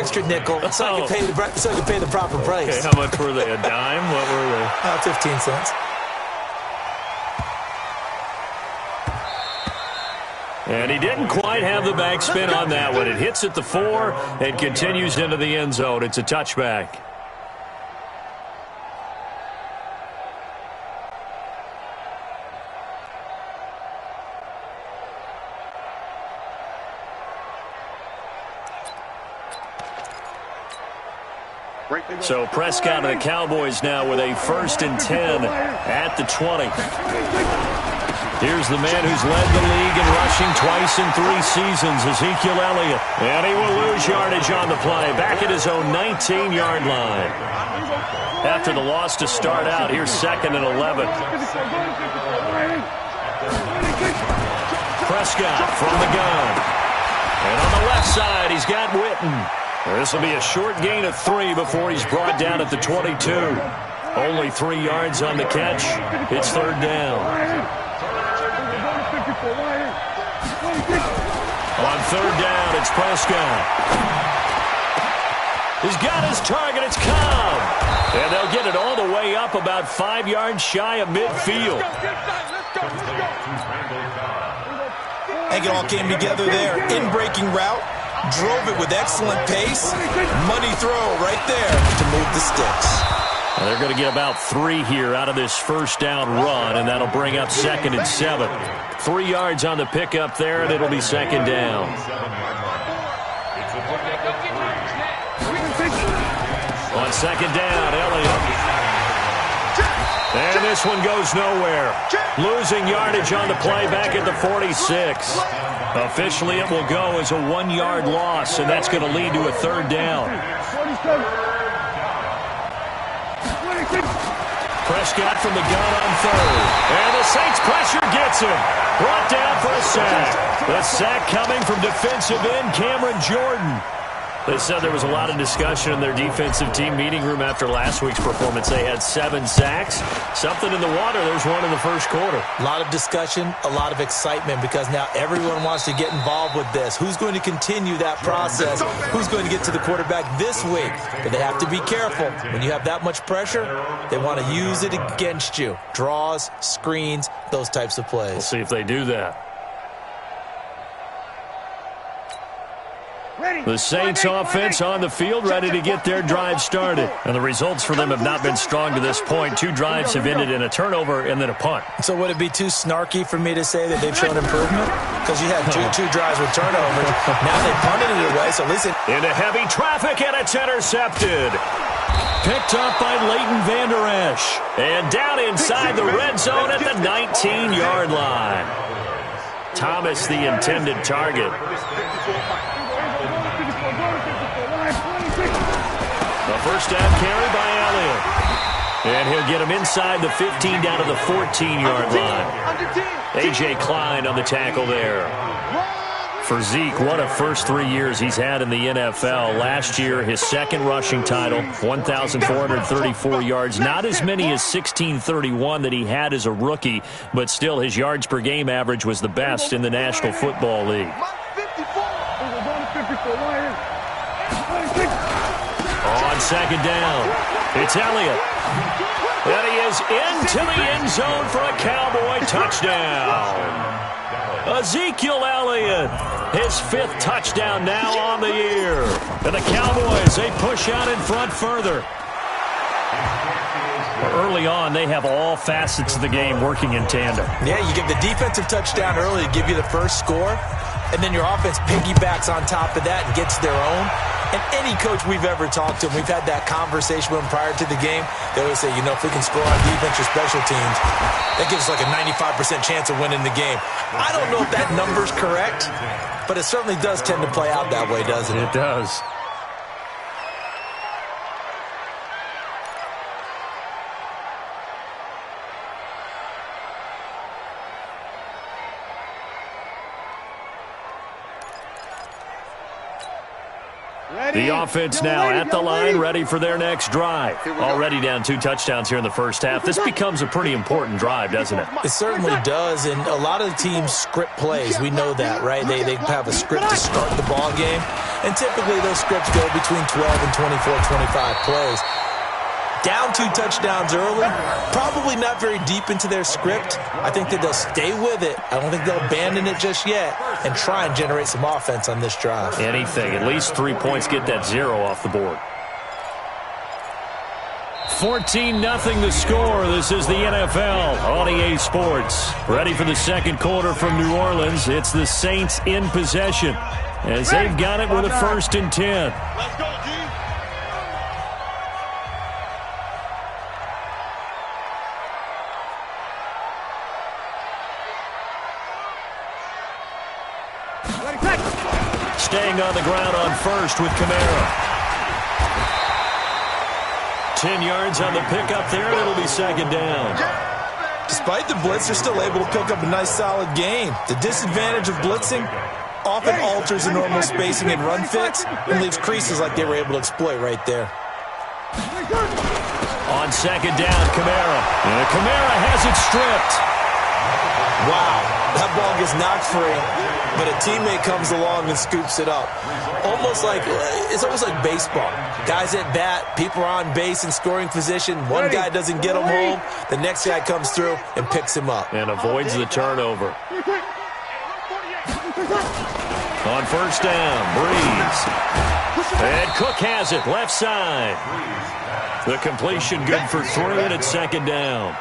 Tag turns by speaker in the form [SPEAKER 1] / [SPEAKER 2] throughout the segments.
[SPEAKER 1] extra nickel so I could pay the proper price.
[SPEAKER 2] Okay, how much were they? A dime? What were they?
[SPEAKER 1] 15 cents.
[SPEAKER 2] And he didn't quite have the backspin on that one. It hits at the 4 and continues into the end zone. It's a touchback. So Prescott and the Cowboys now with a 1st and 10 at the 20. Here's the man who's led the league in rushing twice in 3 seasons, Ezekiel Elliott. And he will lose yardage on the play, back at his own 19-yard line. After the loss to start out, here's 2nd and 11. Prescott from the gun. And on the left side, he's got Witten. This will be a short gain of 3 before he's brought down at the 22. Only 3 yards on the catch. It's 3rd down. On 3rd down, it's Prescott. He's got his target. It's Cobb. And they'll get it all the way up about 5 yards shy of midfield.
[SPEAKER 1] I think it all came together there. In-breaking route. Drove it with excellent pace. Money throw right there to move the sticks.
[SPEAKER 2] Well, they're going to get about 3 here out of this 1st down run, and that'll bring up 2nd and 7. 3 yards on the pickup there, and it'll be 2nd down. On 2nd down, Elliott. And this one goes nowhere. Losing yardage on the play back at the 46. Officially, it will go as a 1-yard loss, and that's going to lead to a 3rd down. Prescott from the gun on 3rd. And the Saints pressure gets him. Brought down for a sack. The sack coming from defensive end Cameron Jordan. They said there was a lot of discussion in their defensive team meeting room after last week's performance. They had 7 sacks. Something in the water. There's one in the 1st quarter.
[SPEAKER 1] A lot of discussion, a lot of excitement because now everyone wants to get involved with this. Who's going to continue that process? Who's going to get to the quarterback this week? But they have to be careful. When you have that much pressure, they want to use it against you. Draws, screens, those types of plays.
[SPEAKER 2] We'll see if they do that. The Saints offense on the field, ready to get their drive started. And the results for them have not been strong to this point. 2 drives have ended in a turnover and then a punt.
[SPEAKER 1] So would it be too snarky for me to say that they've shown improvement? Because you had two drives with turnovers. Now they punted it away, so listen.
[SPEAKER 2] Into heavy traffic, and it's intercepted. Picked up by Leighton Vander Esch. And down inside the red zone at the 19-yard line. Thomas, the intended target. The 1st down carry by Elliott. And he'll get him inside the 15 down to the 14-yard line. A.J. Klein on the tackle there. For Zeke, what a first 3 years he's had in the NFL. Last year, his 2nd rushing title, 1,434 yards. Not as many as 1,631 that he had as a rookie, but still his yards per game average was the best in the National Football League. On 2nd down, it's Elliott. And he is into the end zone for a Cowboy touchdown. Ezekiel Elliott, his 5th touchdown now on the year. And the Cowboys, they push out in front further. Early on, they have all facets of the game working in tandem.
[SPEAKER 1] Yeah, you give the defensive touchdown early to give you the 1st score, and then your offense piggybacks on top of that and gets their own. And any coach we've ever talked to, we've had that conversation with them prior to the game. They always say, if we can score on defense or special teams, that gives us like a 95% chance of winning the game. I don't know if that number's correct, but it certainly does tend to play out that way, doesn't it?
[SPEAKER 2] It does. The offense now at the line, ready for their next drive. Already down 2 touchdowns here in the first half. This becomes a pretty important drive, doesn't it?
[SPEAKER 1] It certainly does, and a lot of the teams script plays. We know that, right? They have a script to start the ball game, and typically those scripts go between 12 and 24, 25 plays. Down 2 touchdowns early, probably not very deep into their script. I think that they'll stay with it. I don't think they'll abandon it just yet and try and generate some offense on this drive.
[SPEAKER 2] Anything. At least 3 points, get that 0 off the board. 14-0 the score. This is the NFL on EA Sports. Ready for the second quarter from New Orleans. It's the Saints in possession as they've got it with a 1st and 10.
[SPEAKER 3] Let's go, G.
[SPEAKER 2] Staying on the ground on 1st with Kamara. 10 yards on the pickup there, and it'll be 2nd down.
[SPEAKER 1] Despite the blitz, they're still able to pick up a nice, solid gain. The disadvantage of blitzing often alters the normal spacing and run fits and leaves creases like they were able to exploit right there.
[SPEAKER 2] On 2nd down, Kamara. And Kamara has it stripped.
[SPEAKER 1] Wow, that ball gets knocked free, but a teammate comes along and scoops it up. It's almost like baseball. Guys at bat, people are on base in scoring position. One guy doesn't get him home. The next guy comes through and picks him up.
[SPEAKER 2] And avoids the turnover. On 1st down, Breeze. And Cook has it, left side. The completion good for 3, and it's 2nd down.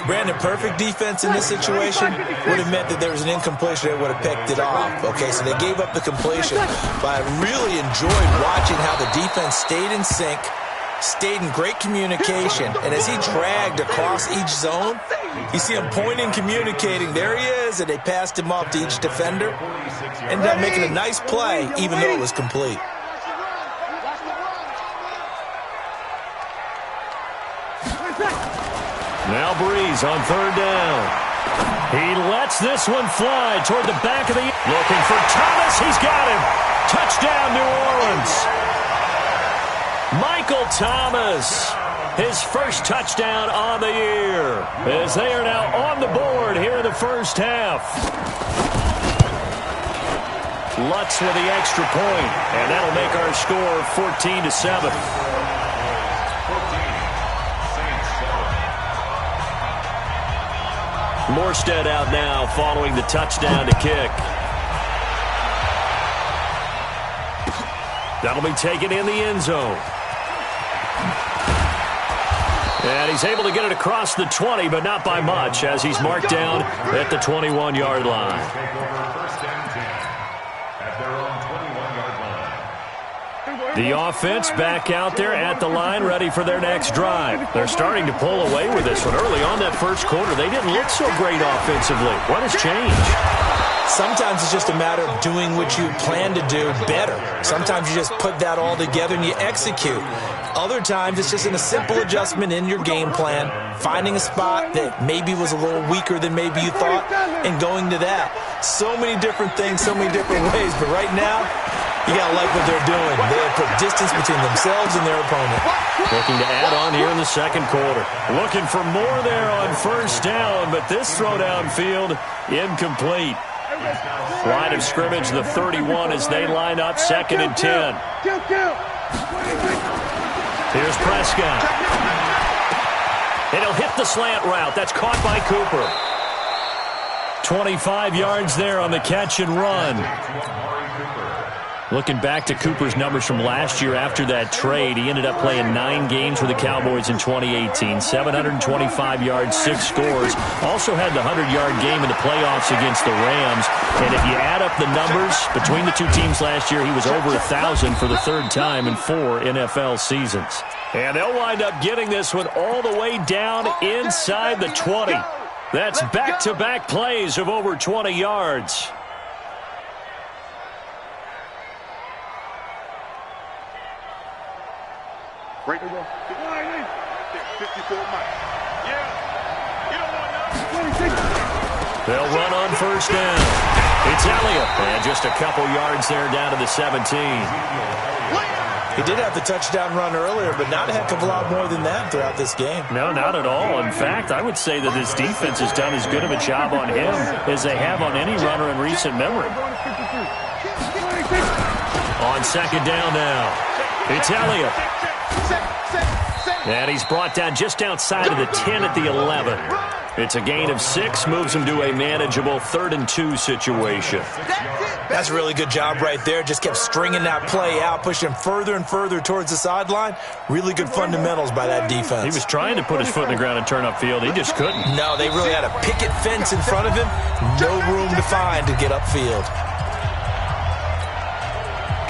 [SPEAKER 1] Brandon, perfect defense in this situation would have meant that there was an incompletion. They would have picked it off. Okay, so they gave up the completion. But I really enjoyed watching how the defense stayed in sync, stayed in great communication. And as he dragged across each zone, you see him pointing, communicating. There he is, and they passed him off to each defender. Ended up making a nice play, even though it was complete.
[SPEAKER 2] Now Breeze on 3rd down. He lets this one fly toward the back of the... Looking for Thomas. He's got him. Touchdown, New Orleans. Michael Thomas. His first touchdown on the year. As they are now on the board here in the first half. Lutz with the extra point. And that'll make our score 14-7. Morstead out now following the touchdown to kick. That'll be taken in the end zone. And he's able to get it across the 20, but not by much, as he's marked down at the 21-yard line. The offense back out there at the line, ready for their next drive. They're starting to pull away with this one. Early on that first quarter, they didn't look so great offensively. What has changed?
[SPEAKER 1] Sometimes it's just a matter of doing what you plan to do better. Sometimes you just put that all together and you execute. Other times it's just in a simple adjustment in your game plan, finding a spot that maybe was a little weaker than maybe you thought, and going to that. So many different things, so many different ways, but right now, you got to like what they're doing. They have put distance between themselves and their opponent.
[SPEAKER 2] Looking to add on here in the second quarter. Looking for more there on 1st down, but this throw downfield incomplete. Line of scrimmage, the 31 as they line up, 2nd and 10. Here's Prescott. And he'll hit the slant route. That's caught by Cooper. 25 yards there on the catch and run. Looking back to Cooper's numbers from last year after that trade, he ended up playing 9 games for the Cowboys in 2018. 725 yards, 6 scores. Also had the 100-yard game in the playoffs against the Rams. And if you add up the numbers between the two teams last year, he was over 1,000 for the 3rd time in 4 NFL seasons. And they'll wind up getting this one all the way down inside the 20. That's back-to-back plays of over 20 yards.
[SPEAKER 3] Break the wall. 54 miles. Yeah. You don't want nothing.
[SPEAKER 2] They'll run on 1st down. It's Elliott. And just a couple yards there down to the 17.
[SPEAKER 1] He did have the touchdown run earlier, but not a heck of a lot more than that throughout this game.
[SPEAKER 2] No, not at all. In fact, I would say that this defense has done as good of a job on him as they have on any runner in recent memory. On second down now, it's Elliott. And he's brought down just outside of the 10 at the 11. It's a gain of 6, moves him to a manageable 3rd and 2 situation.
[SPEAKER 1] That's a really good job right there. Just kept stringing that play out, pushing him further and further towards the sideline. Really good fundamentals by that defense.
[SPEAKER 2] He was trying to put his foot in the ground and turn upfield. He just couldn't.
[SPEAKER 1] No, they really had a picket fence in front of him. No room to find to get upfield.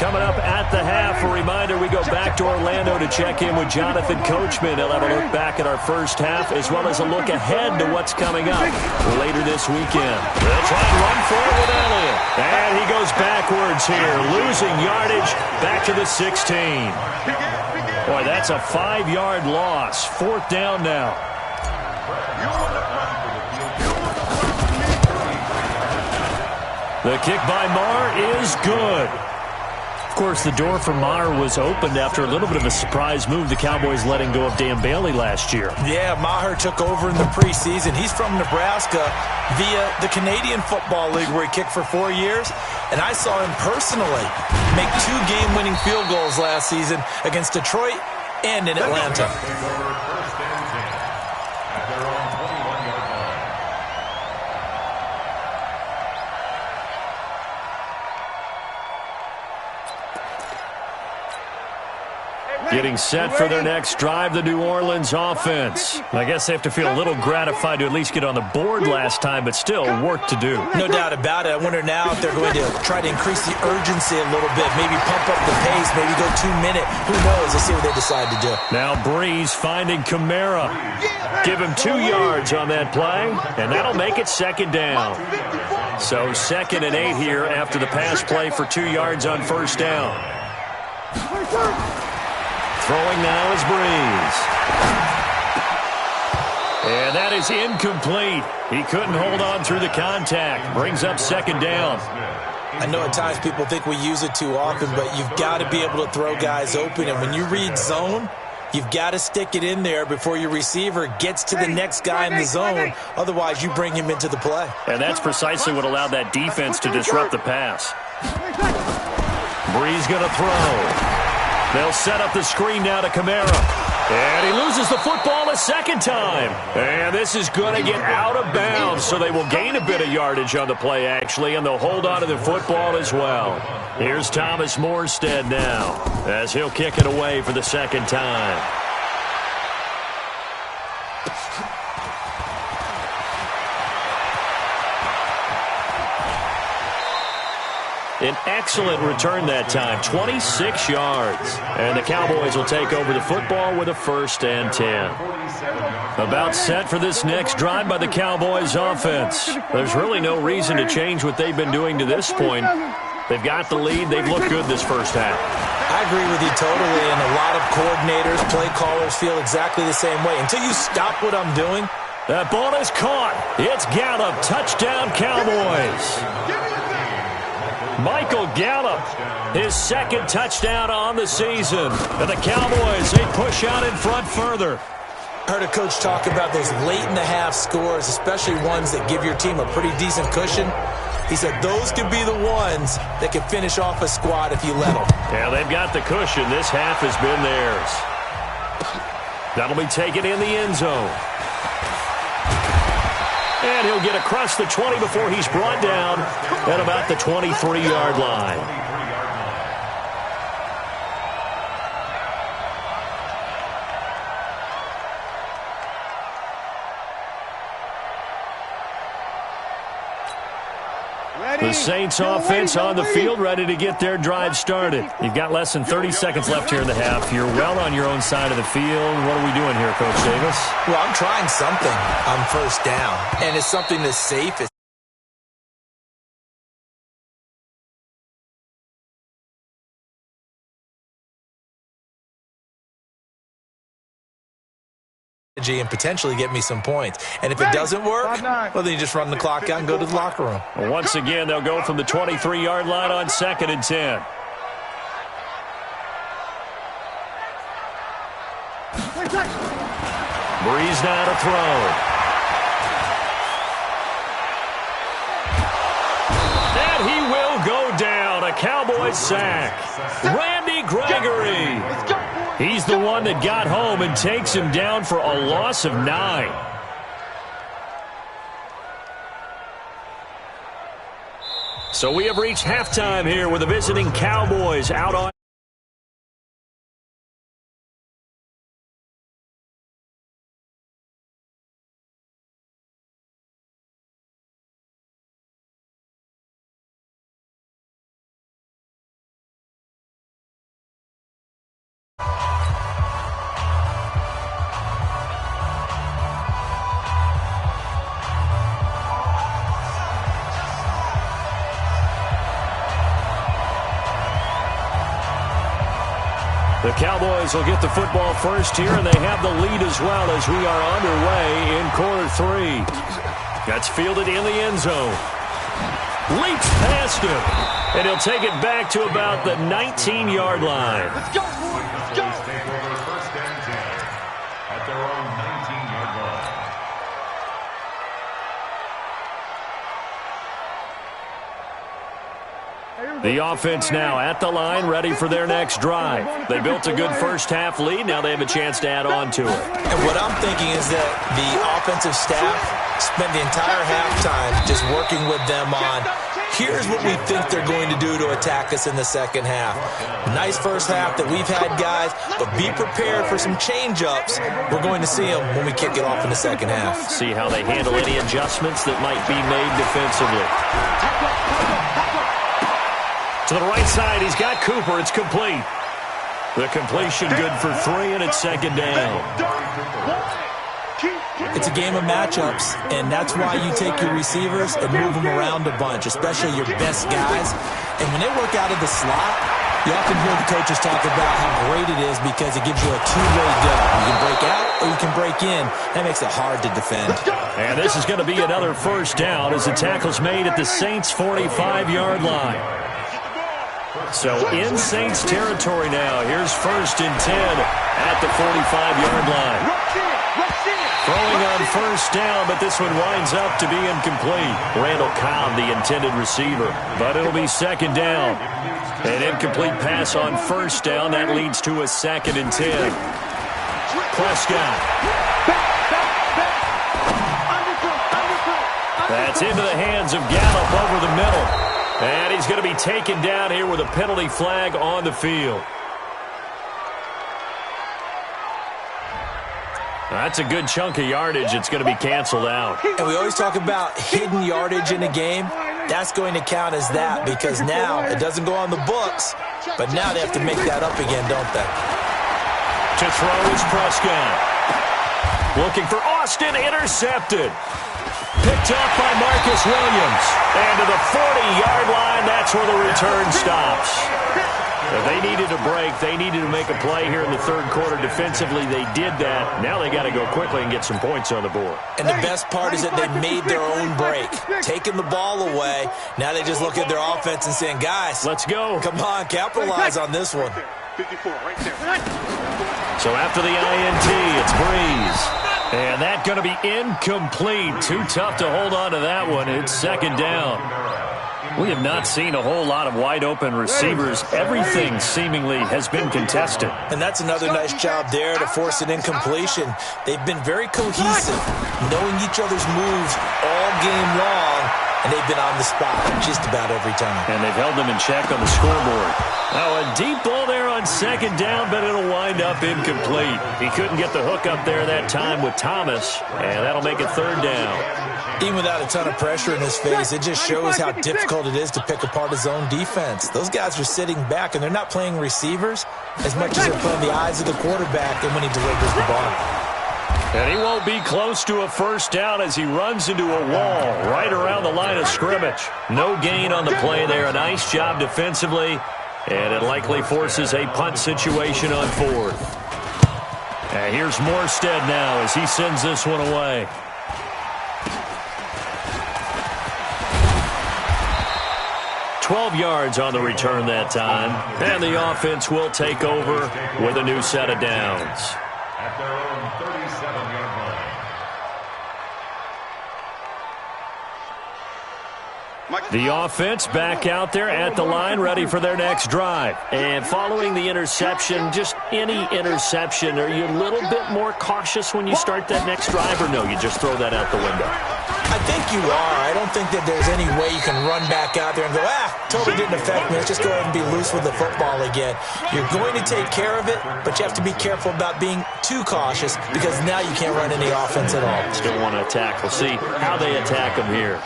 [SPEAKER 2] Coming up at the half, a reminder, we go back to Orlando to check in with Jonathan Coachman. He'll have a look back at our first half as well as a look ahead to what's coming up later this weekend. They'll try and run for it with Elliott. And he goes backwards here, losing yardage back to the 16. Boy, that's a 5-yard loss. 4th down now. The kick by Maher is good. Of course, the door for Maher was opened after a little bit of a surprise move, the Cowboys letting go of Dan Bailey last year.
[SPEAKER 1] Yeah, Maher took over in the preseason. He's from Nebraska via the Canadian Football League where he kicked for 4 years. And I saw him personally make 2 game-winning field goals last season against Detroit and in Atlanta.
[SPEAKER 2] Getting set for their next drive, the New Orleans offense. I guess they have to feel a little gratified to at least get on the board last time, but still work to do.
[SPEAKER 1] No doubt about it. I wonder now if they're going to try to increase the urgency a little bit, maybe pump up the pace, maybe go 2-minute. Who knows? Let's see what they decide to do.
[SPEAKER 2] Now Breeze finding Kamara. Give him 2 yards on that play, and that'll make it 2nd down. So 2nd and 8 here after the pass play for 2 yards on 1st down. Throwing now is Breeze. And that is incomplete. He couldn't hold on through the contact. Brings up 2nd down.
[SPEAKER 1] I know at times people think we use it too often, but you've got to be able to throw guys open. And when you read zone, you've got to stick it in there before your receiver gets to the next guy in the zone. Otherwise, you bring him into the play.
[SPEAKER 2] And that's precisely what allowed that defense to disrupt the pass. Breeze going to throw. They'll set up the screen now to Kamara. And he loses the football a 2nd time. And this is going to get out of bounds, so they will gain a bit of yardage on the play, actually, and they'll hold on to the football as well. Here's Thomas Morstead now, as he'll kick it away for the 2nd time. An excellent return that time, 26 yards. And the Cowboys will take over the football with a 1st and 10. About set for this next drive by the Cowboys offense. There's really no reason to change what they've been doing to this point. They've got the lead. They've looked good this first half.
[SPEAKER 1] I agree with you totally, and a lot of coordinators, play callers feel exactly the same way. Until you stop what I'm doing.
[SPEAKER 2] That ball is caught. It's Gallup. Touchdown, Cowboys. Michael Gallup, his 2nd touchdown on the season. And the Cowboys, they push out in front further.
[SPEAKER 1] Heard a coach talk about those late-in-the-half scores, especially ones that give your team a pretty decent cushion. He said those could be the ones that could finish off a squad if you let them.
[SPEAKER 2] Yeah, they've got the cushion. This half has been theirs. That'll be taken in the end zone. And he'll get across the 20 before he's brought down at about the 23-yard line. The Saints offense on the field, ready to get their drive started. You've got less than 30 seconds left here in the half. You're well on your own side of the field. What are we doing here, Coach Davis?
[SPEAKER 1] Well, I'm trying something on 1st down, and it's something that's safe. And potentially get me some points. And if it doesn't work, well, then you just run the clock out and go to the locker room.
[SPEAKER 2] Once again, they'll go from the 23-yard line on 2nd and 10. Breeze now to throw. And he will go down. A Cowboys sack. Randy Gregory. He's the one that got home and takes him down for a loss of 9. So we have reached halftime here with the visiting Cowboys out on. The Cowboys will get the football first here, and they have the lead as well as we are underway in quarter 3. That's fielded in the end zone. Leaps past him, and he'll take it back to about the 19-yard line.
[SPEAKER 3] Let's go, boys. Let's go. First and 10 at their own 19-yard line.
[SPEAKER 2] The offense now at the line, ready for their next drive. They built a good first-half lead. Now they have a chance to add on to it.
[SPEAKER 1] And what I'm thinking is that the offensive staff spent the entire halftime just working with them on, here's what we think they're going to do to attack us in the second half. Nice first half that we've had, guys, but be prepared for some change-ups. We're going to see them when we kick it off in the second half.
[SPEAKER 2] See how they handle any adjustments that might be made defensively. To the right side, he's got Cooper. It's complete. The completion good for 3, and it's second down.
[SPEAKER 1] It's a game of matchups, and that's why you take your receivers and move them around a bunch, especially your best guys. And when they work out of the slot, you often hear the coaches talk about how great it is because it gives you a two-way go. You can break out or you can break in. That makes it hard to defend.
[SPEAKER 2] And this is going to be another first down as the tackle's made at the Saints' 45-yard line. So in Saints territory now. Here's first and 10 at the 45-yard line. Throwing on first down, but this one winds up to be incomplete. Randall Cobb, the intended receiver, but it'll be second down. An incomplete pass on first down. That leads to a second and 10. Prescott. That's into the hands of Gallup over the middle. And he's going to be taken down here with a penalty flag on the field. That's a good chunk of yardage. It's going to be canceled out.
[SPEAKER 1] And we always talk about hidden yardage in a game. That's going to count as that because now it doesn't go on the books, but now they have to make that up again, don't they?
[SPEAKER 2] To throw is Prescott. Looking for Austin, intercepted. Picked up by Marcus Williams. And to the 40-yard line, that's where the return stops. If they needed a break, they needed to make a play here in the third quarter defensively. They did that. Now they got to go quickly and get some points on the board.
[SPEAKER 1] And the best part is that they made their own break, taking the ball away. Now they just look at their offense and saying, guys,
[SPEAKER 2] let's go.
[SPEAKER 1] Come on, capitalize on this one.
[SPEAKER 3] 54 right there.
[SPEAKER 2] So after the INT, it's Breeze. And that's going to be incomplete. Too tough to hold on to that one. It's second down. We have not seen a whole lot of wide-open receivers. Everything seemingly has been contested.
[SPEAKER 1] And that's another nice job there to force an incompletion. They've been very cohesive, knowing each other's moves all game long, and they've been on the spot just about every time.
[SPEAKER 2] And they've held them in check on the scoreboard. Now a deep ball there on second down, but it'll wind up incomplete. He couldn't get the hook up there that time with Thomas, and that'll make it third down.
[SPEAKER 1] Even without a ton of pressure in his face, it just shows how difficult it is to pick apart his own defense. Those guys are sitting back, and they're not playing receivers as much as they're playing the eyes of the quarterback and when he delivers the ball.
[SPEAKER 2] And he won't be close to a first down as he runs into a wall right around the line of scrimmage. No gain on the play there. A nice job defensively, and it likely forces a punt situation on fourth. And here's Morstead now as he sends this one away. $12 yards on the return that time, and the offense will take over with a new set of downs.
[SPEAKER 3] at their own 37-yard line.
[SPEAKER 2] The offense back out there at the line, ready for their next drive. And following the interception, just any interception, are you a little bit more cautious when you start that next drive, or no, you just throw that out the window?
[SPEAKER 1] I think you are. I don't think that there's any way you can run back out there and go, totally didn't affect me. Let's just go ahead and be loose with the football again. You're going to take care of it, but you have to be careful about being too cautious because now you can't run any offense at all.
[SPEAKER 2] Still want to attack. We'll see how they attack them here.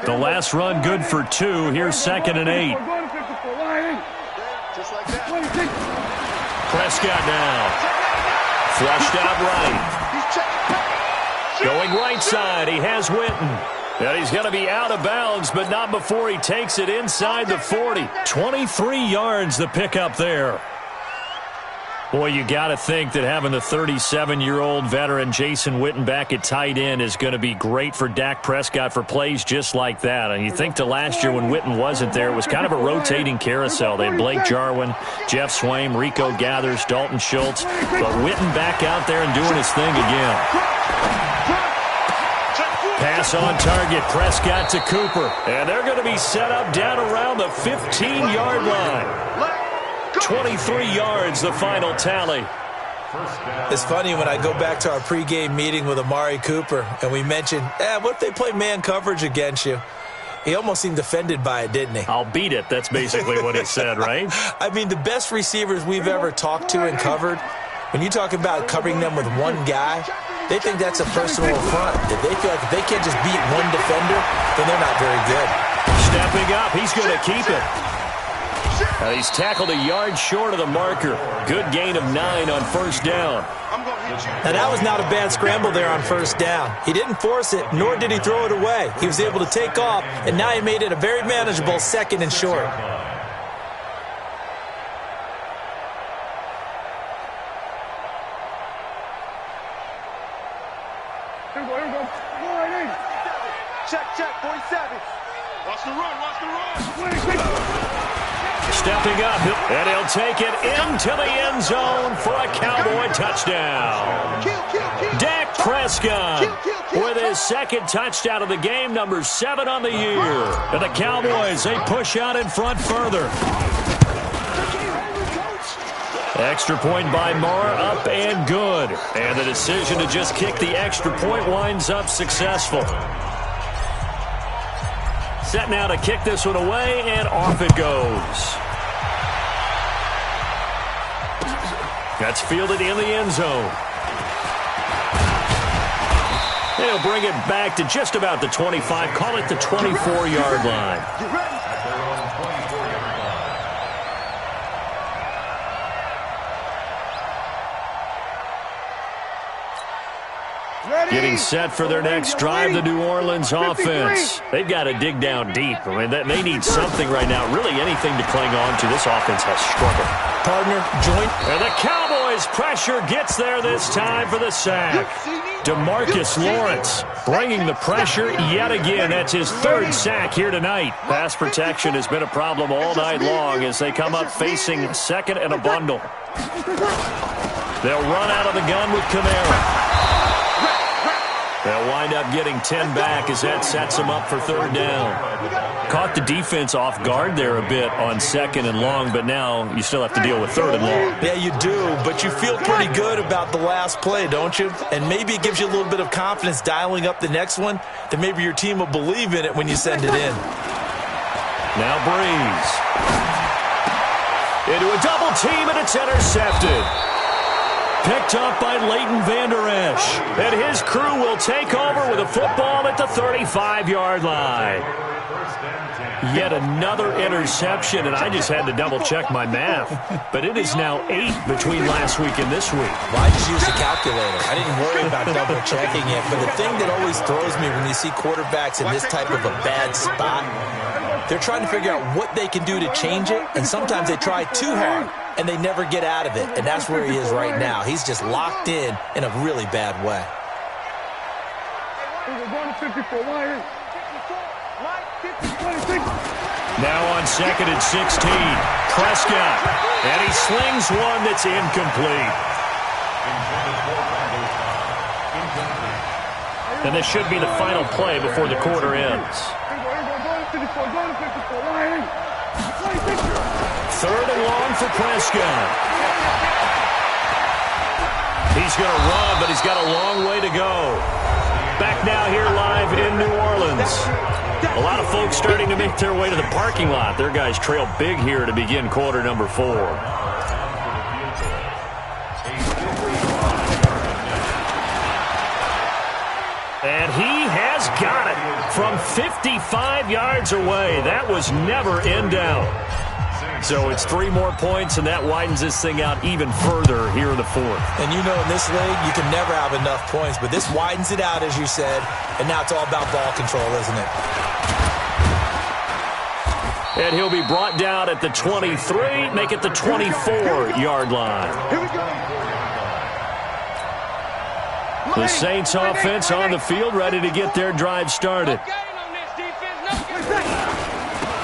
[SPEAKER 2] The last run good for 2. Here's 2nd and 8. Prescott now. Flushed out right. Going right side. He has Witten. And he's going to be out of bounds, but not before he takes it inside the 40. 23 yards the pickup there. Boy, you got to think that having the 37-year-old veteran Jason Witten back at tight end is going to be great for Dak Prescott for plays just like that. And you think to last year when Witten wasn't there, it was kind of a rotating carousel. They had Blake Jarwin, Jeff Swaim, Rico Gathers, Dalton Schultz. But Witten back out there and doing his thing again. Pass on target, Prescott to Cooper. And they're going to be set up down around the 15-yard line. 23 yards, the final tally.
[SPEAKER 1] It's funny when I go back to our pregame meeting with Amari Cooper, and we mentioned, what if they play man coverage against you? He almost seemed offended by it, didn't he?
[SPEAKER 2] I'll beat it. That's basically what he said, right?
[SPEAKER 1] I mean, the best receivers we've ever talked to and covered, when you talk about covering them with one guy, they think that's a personal affront. If they feel like if they can't just beat one defender, then they're not very good.
[SPEAKER 2] Stepping up, he's going to keep it. He's tackled a yard short of the marker. Good gain of 9 on first down.
[SPEAKER 1] Now, that was not a bad scramble there on first down. He didn't force it, nor did he throw it away. He was able to take off, and now he made it a very manageable 2nd and short.
[SPEAKER 4] Check, 47. Watch the run.
[SPEAKER 2] Stepping up, and he'll take it into the end zone for a Cowboy touchdown. Dak Prescott with his 2nd touchdown of the game, number 7 on the year. And the Cowboys, they push out in front further. Extra point by Marr, up and good. And the decision to just kick the extra point winds up successful. Set now to kick this one away, and off it goes. That's fielded in the end zone. They'll bring it back to just about the 25. Call it the 24-yard line. Getting set for their next drive, the New Orleans offense. They've got to dig down deep. I mean, they need something right now, really anything to cling on to. This offense has struggled.
[SPEAKER 1] Partner, joint.
[SPEAKER 2] And the Cowboys' pressure gets there this time for the sack. DeMarcus Lawrence bringing the pressure yet again. That's his 3rd sack here tonight. Pass protection has been a problem all night long as they come up facing 2nd and a bundle. They'll run out of the gun with Kamara. They'll wind up getting 10 back as that sets them up for 3rd down. Caught the defense off guard there a bit on 2nd and long, but now you still have to deal with 3rd and long.
[SPEAKER 1] Yeah, you do, but you feel pretty good about the last play, don't you? And maybe it gives you a little bit of confidence dialing up the next one, that maybe your team will believe in it when you send it in.
[SPEAKER 2] Now Breeze. Into a double team, and it's intercepted. Picked up by Leighton Vander Esch. And his crew will take over with a football at the 35-yard line. Yet another interception, and I just had to double-check my math. But it is now 8 between last week and this week.
[SPEAKER 1] Well, I just used a calculator. I didn't worry about double-checking it. But the thing that always throws me when you see quarterbacks in this type of a bad spot, they're trying to figure out what they can do to change it, and sometimes they try too hard, and they never get out of it. And that's where he is right now. He's just locked in a really bad way.
[SPEAKER 4] 54, 26.
[SPEAKER 2] Now on 2nd and 16. Prescott. And he slings one that's incomplete. And this should be the final play before the quarter ends. 3rd and long for Prescott. He's going to run, but he's got a long way to go. Back now here live in New Orleans. A lot of folks starting to make their way to the parking lot. Their guys trail big here to begin quarter number 4. And he has got it from 55 yards away. That was never in doubt. So it's 3 more points, and that widens this thing out even further here in the 4th.
[SPEAKER 1] And you know in this league, you can never have enough points, but this widens it out, as you said, and now it's all about ball control, isn't it?
[SPEAKER 2] And he'll be brought down at the 23, make it the 24-yard line.
[SPEAKER 4] Here we go.
[SPEAKER 2] The Saints offense on the field, ready to get their drive started.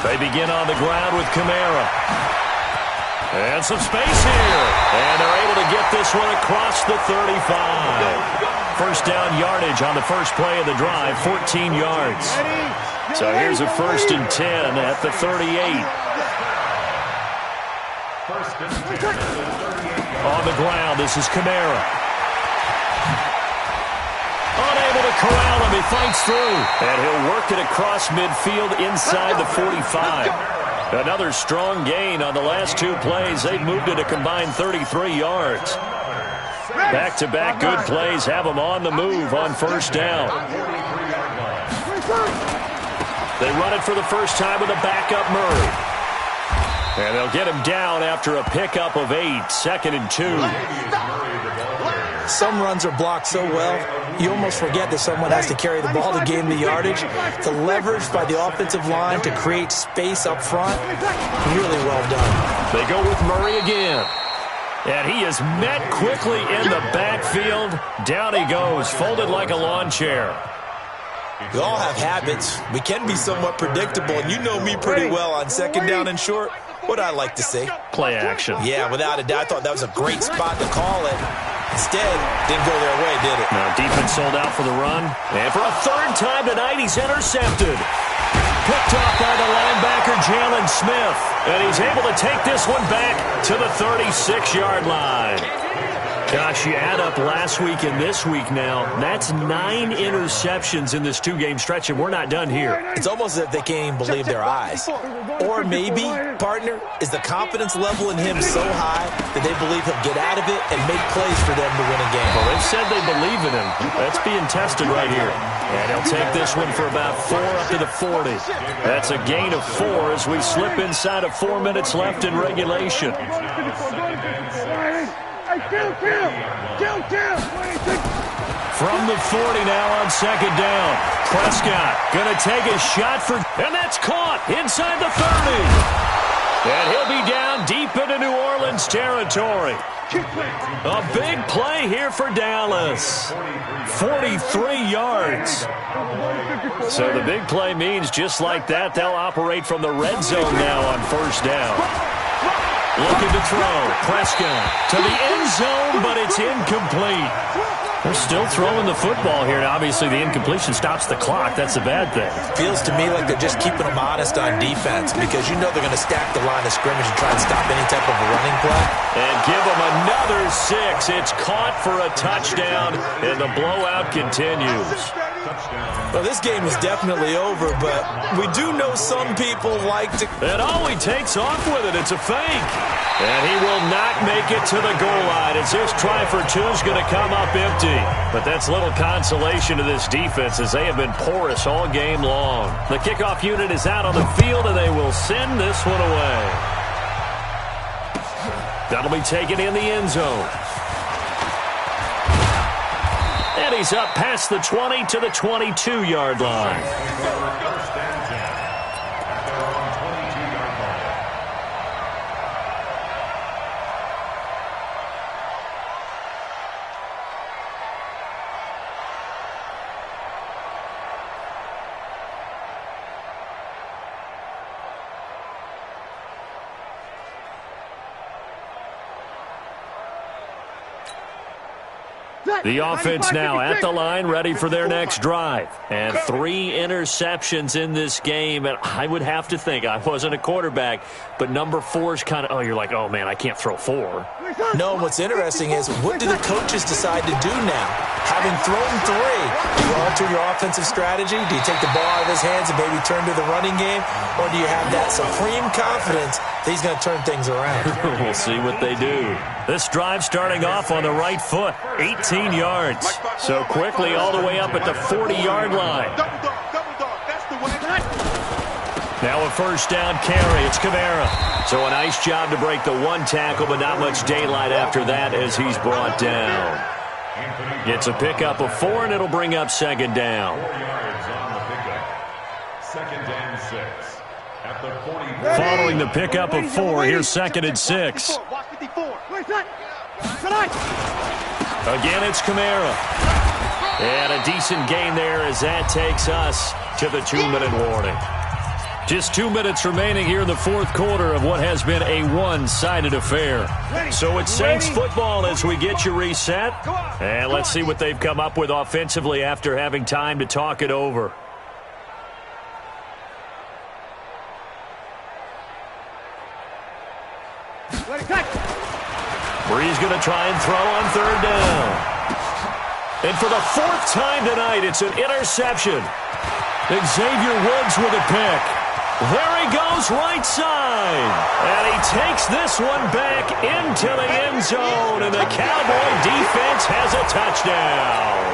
[SPEAKER 2] They begin on the ground with Kamara. And some space here. And they're able to get this one across the 35. First down yardage on the first play of the drive, 14 yards. So here's a 1st and 10 at the 38. On the ground, this is Kamara. Unable to corral him. He fights through. And he'll work it across midfield inside the 45. Another strong gain on the last 2 plays. They've moved it a combined 33 yards. Back-to-back good plays have them on the move on first down. They run it for the first time with a backup Murray. And they'll get him down after a pickup of 8, 2nd and 2.
[SPEAKER 1] Some runs are blocked so well, you almost forget that someone has to carry the ball to gain the yardage. The leverage by the offensive line to create space up front, really well done.
[SPEAKER 2] They go with Murray again. And he is met quickly in the backfield. Down he goes, folded like a lawn chair.
[SPEAKER 1] We all have habits. We can be somewhat predictable, and you know me pretty well on 2nd down and short. What I like to say?
[SPEAKER 2] Play action.
[SPEAKER 1] Yeah, without a doubt. I thought that was a great spot to call it. Instead, didn't go their way, did it?
[SPEAKER 2] Now defense sold out for the run. And for a 3rd time tonight, he's intercepted. Picked off by the linebacker, Jalen Smith. And he's able to take this one back to the 36-yard line. Gosh, you add up last week and this week now, that's 9 interceptions in this 2-game stretch, and we're not done here.
[SPEAKER 1] It's almost as if they can't even believe their eyes. Or maybe, partner, is the confidence level in him so high that they believe he'll get out of it and make plays for them to win a game.
[SPEAKER 2] Well, they've said they believe in him. That's being tested right here. And he'll take this one for about 4 up to the 40. That's a gain of 4 as we slip inside of 4 minutes left in regulation. From the 40 now on 2nd down. Prescott going to take a shot for, and that's caught inside the 30. And he'll be down deep into New Orleans territory. A big play here for Dallas. 43 yards. So the big play means just like that, they'll operate from the red zone now on first down. Looking to throw. Prescott to the end zone, but it's incomplete. They're still throwing the football here. Now, obviously, the incompletion stops the clock. That's a bad thing.
[SPEAKER 1] Feels to me like they're just keeping them honest on defense because you know they're going to stack the line of scrimmage and try and stop any type of a running play.
[SPEAKER 2] And give them another 6. It's caught for a touchdown, and the blowout continues.
[SPEAKER 1] Well, this game is definitely over, but we do know some people like to...
[SPEAKER 2] And he takes off with it. It's a fake. And he will not make it to the goal line as this try for 2 is going to come up empty. But that's little consolation to this defense as they have been porous all game long. The kickoff unit is out on the field, and they will send this one away. That'll be taken in the end zone. And he's up past the 20 to the 22-yard line. The offense now at the line, ready for their next drive. And 3 interceptions in this game. And I would have to think, I wasn't a quarterback, but number 4 is kind of, you're like, oh, man, I can't throw 4.
[SPEAKER 1] No, what's interesting is, what do the coaches decide to do now? Having thrown 3, do you alter your offensive strategy? Do you take the ball out of his hands and maybe turn to the running game? Or do you have that supreme confidence that he's going to turn things around?
[SPEAKER 2] We'll see what they do. This drive starting off on the right foot, 18 yards. So quickly all the way up at the 40-yard line.
[SPEAKER 4] Double dog, that's the way.
[SPEAKER 2] Now a first down carry. It's Kamara. So a nice job to break the 1 tackle, but not much daylight after that as he's brought down. It's a pickup of 4, and it'll bring up 2nd down.
[SPEAKER 3] 4 yards on the pickup. 2nd and 6. At the 40.
[SPEAKER 2] Following the pickup of 4, here's 2nd and 6. Again, it's Kamara. And a decent gain there as that takes us to the 2-minute warning. Just 2 minutes remaining here in the 4th quarter of what has been a one-sided affair. So it's Saints football as we get you reset. And let's see what they've come up with offensively after having time to talk it over. Bree's going to try and throw on 3rd down. And for the 4th time tonight, it's an interception. Xavier Woods with a pick. There he goes, right side. And he takes this one back into the end zone, and the Cowboy defense has a touchdown.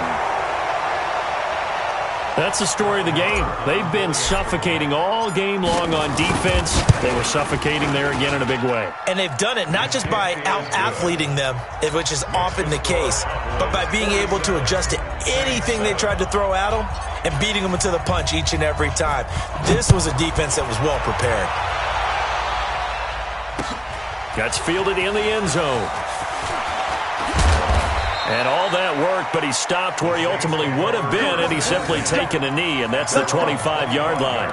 [SPEAKER 2] That's the story of the game. They've been suffocating all game long on defense. They were suffocating there again in a big way.
[SPEAKER 1] And they've done it not just by out-athleting them, which is often the case, but by being able to adjust to anything they tried to throw at them and beating them into the punch each and every time. This was a defense that was well prepared.
[SPEAKER 2] Gets fielded in the end zone. And all that worked, but he stopped where he ultimately would have been had he simply taken a knee, and that's the 25-yard line.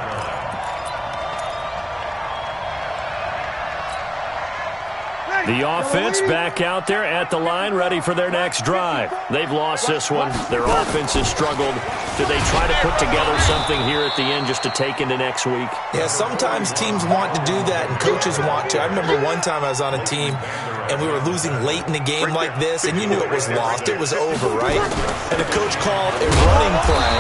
[SPEAKER 2] The offense back out there at the line, ready for their next drive. They've lost this one. Their offense has struggled. Do they try to put together something here at the end just to take into next week?
[SPEAKER 1] Yeah, sometimes teams want to do that and coaches want to. I remember one time I was on a team and we were losing late in the game like this, and you knew it was lost. It was over, right? And the coach called a running play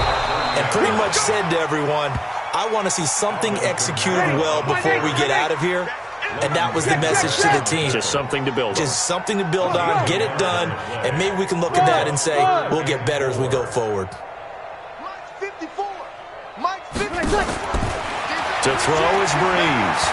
[SPEAKER 1] and pretty much said to everyone, I want to see something executed well before we get out of here. And that was the message to the team.
[SPEAKER 2] Just something to build on.
[SPEAKER 1] Just something to build on, get it done, and maybe we can look at that and say, we'll get better as we go forward.
[SPEAKER 4] Mike's 54. Mike's 54.
[SPEAKER 2] To throw is Breeze.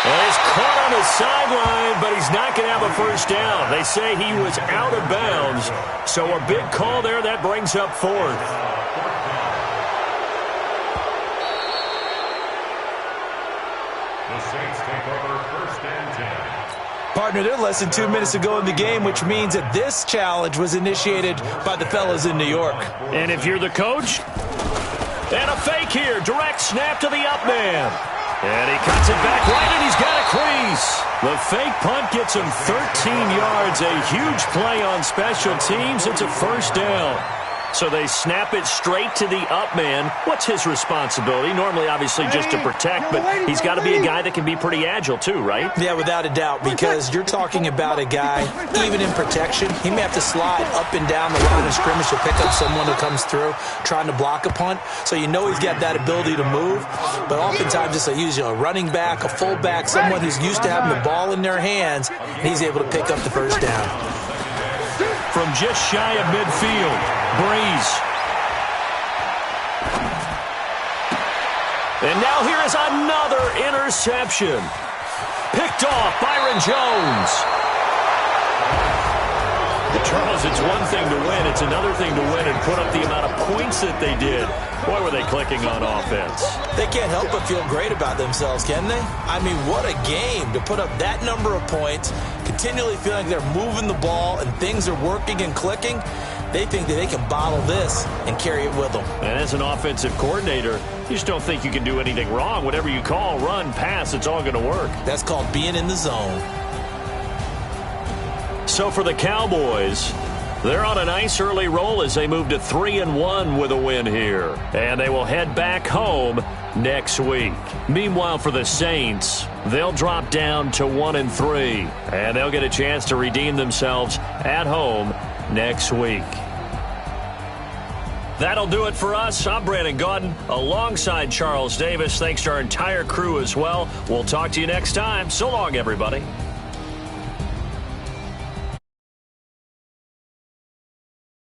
[SPEAKER 2] Well, he's caught on the sideline, but he's not going to have a first down. They say he was out of bounds, so a big call there. That brings up 4th.
[SPEAKER 1] Partner, they're less than 2 minutes to go in the game, which means that this challenge was initiated by the fellas in New York.
[SPEAKER 2] And if you're the coach, and a fake here, direct snap to the up man. And he cuts it back right, and he's got a crease. The fake punt gets him 13 yards, a huge play on special teams. It's a first down. So they snap it straight to the up man. What's his responsibility? Normally, obviously, just to protect, but he's got to be a guy that can be pretty agile too, right?
[SPEAKER 1] Yeah, without a doubt, because you're talking about a guy, even in protection, he may have to slide up and down the line of scrimmage to pick up someone who comes through trying to block a punt. So you know he's got that ability to move, but oftentimes it's usually a running back, a fullback, someone who's used to having the ball in their hands, and he's able to pick up the first down.
[SPEAKER 2] From just shy of midfield, Breeze. And now here is another interception. Picked off Byron Jones. Charles, it's one thing to win. It's another thing to win and put up the amount of points that they did. Boy, were they clicking on offense.
[SPEAKER 1] They can't help but feel great about themselves, can they? I mean, what a game to put up that number of points, continually feeling like they're moving the ball and things are working and clicking. They think that they can bottle this and carry it with them.
[SPEAKER 2] And as an offensive coordinator, you just don't think you can do anything wrong. Whatever you call, run, pass, it's all going to work.
[SPEAKER 1] That's called being in the zone.
[SPEAKER 2] So for the Cowboys, they're on a nice early roll as they move to 3-1 with a win here. And they will head back home next week. Meanwhile, for the Saints, they'll drop down to 1-3. And they'll get a chance to redeem themselves at home next week. That'll do it for us. I'm Brandon Gaudin alongside Charles Davis. Thanks to our entire crew as well. We'll talk to you next time. So long, everybody.